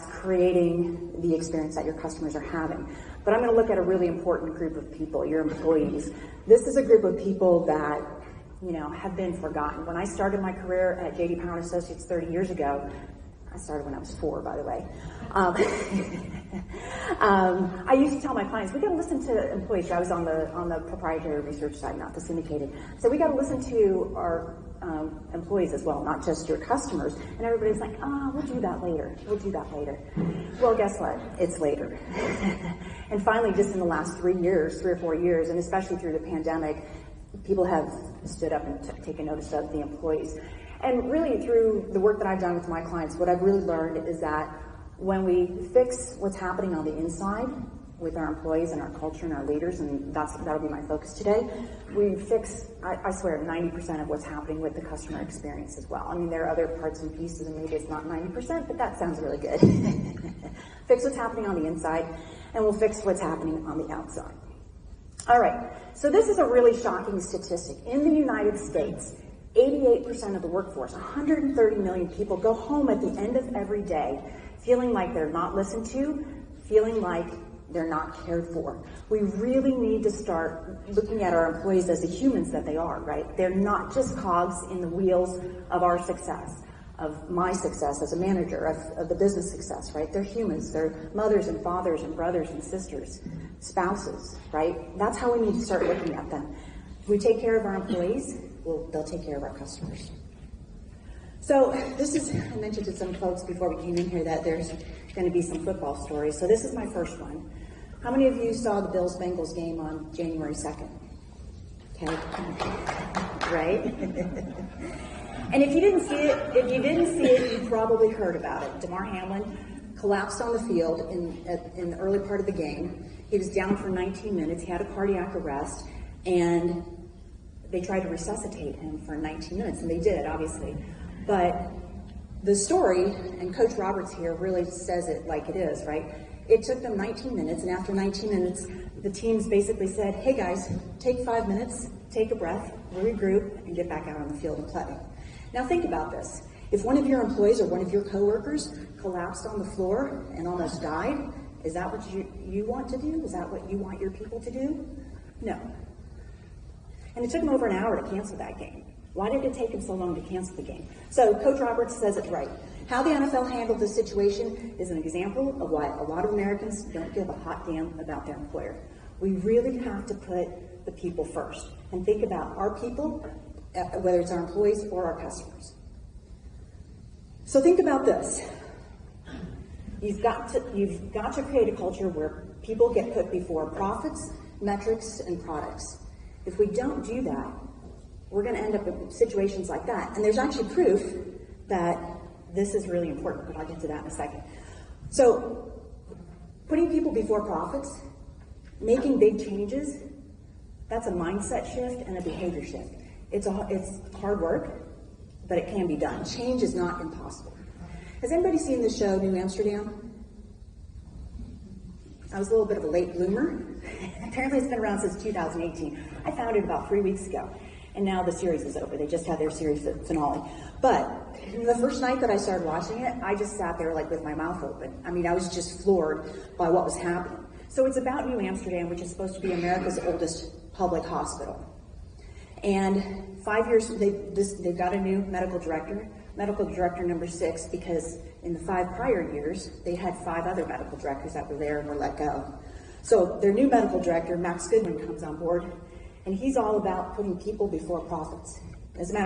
that's creating the experience that your customers are having. But I'm going to look at a really important group of people, your employees. This is a group of people that, you know, have been forgotten. When I started my career at J.D. Power & Associates 30 years ago, I started when I was 4, by the way. I used to tell my clients, we got to listen to employees. I was on the proprietary research side, not the syndicated. So we got to listen to our employees as well, not just your customers. And everybody's like, we'll do that later. We'll do that later. Well, guess what? It's later. And finally, just in the last 3 or 4 years, and especially through the pandemic, people have stood up and taken notice of the employees. And really, through the work that I've done with my clients, what I've really learned is that when we fix what's happening on the inside with our employees and our culture and our leaders, and that'll be my focus today, we fix, I swear, 90% of what's happening with the customer experience as well. I mean, there are other parts and pieces, and maybe it's not 90%, but that sounds really good. Fix what's happening on the inside, and we'll fix what's happening on the outside. All right, so this is a really shocking statistic. In the United States, 88% of the workforce, 130 million people, go home at the end of every day feeling like they're not listened to, feeling like they're not cared for. We really need to start looking at our employees as the humans that they are, right? They're not just cogs in the wheels of our success, of my success as a manager, of the business success, right? They're humans. They're mothers and fathers and brothers and sisters, spouses, right? That's how we need to start looking at them. If we take care of our employees, well, they'll take care of our customers. So this is, I mentioned to some folks before we came in here that there's going to be some football stories. So this is my first one. How many of you saw the Bills-Bengals game on January 2nd? Okay, right? And if you didn't see it, you probably heard about it. Damar Hamlin collapsed on the field in the early part of the game. He was down for 19 minutes. He had a cardiac arrest, and they tried to resuscitate him for 19 minutes, and they did, obviously. But the story, and Coach Roberts here really says it like it is, right? It took them 19 minutes, and after 19 minutes, the teams basically said, hey guys, take 5 minutes, take a breath, regroup, and get back out on the field and play. Now think about this. If one of your employees or one of your coworkers collapsed on the floor and almost died, is that what you want to do? Is that what you want your people to do? No. And it took them over an hour to cancel that game. Why did it take them so long to cancel the game? So Coach Roberts says it right. How the NFL handled this situation is an example of why a lot of Americans don't give a hot damn about their employer. We really have to put the people first and think about our people, whether it's our employees or our customers. So think about this. You've got to create a culture where people get put before profits, metrics, and products. If we don't do that, we're going to end up in situations like that. And there's actually proof that this is really important, but I'll get to that in a second. So putting people before profits, making big changes, that's a mindset shift and a behavior shift. It's hard work, but it can be done. Change is not impossible. Has anybody seen the show New Amsterdam? I was a little bit of a late bloomer. Apparently it's been around since 2018. I found it about 3 weeks ago, and now the series is over. They just had their series finale. But the first night that I started watching it, I just sat there like with my mouth open. I mean, I was just floored by what was happening. So it's about New Amsterdam, which is supposed to be America's oldest public hospital. And 5 years, they've got a new medical director number 6, because in the 5 prior years, they had 5 other medical directors that were there and were let go. So their new medical director, Max Goodman, comes on board, and he's all about putting people before profits. As a matter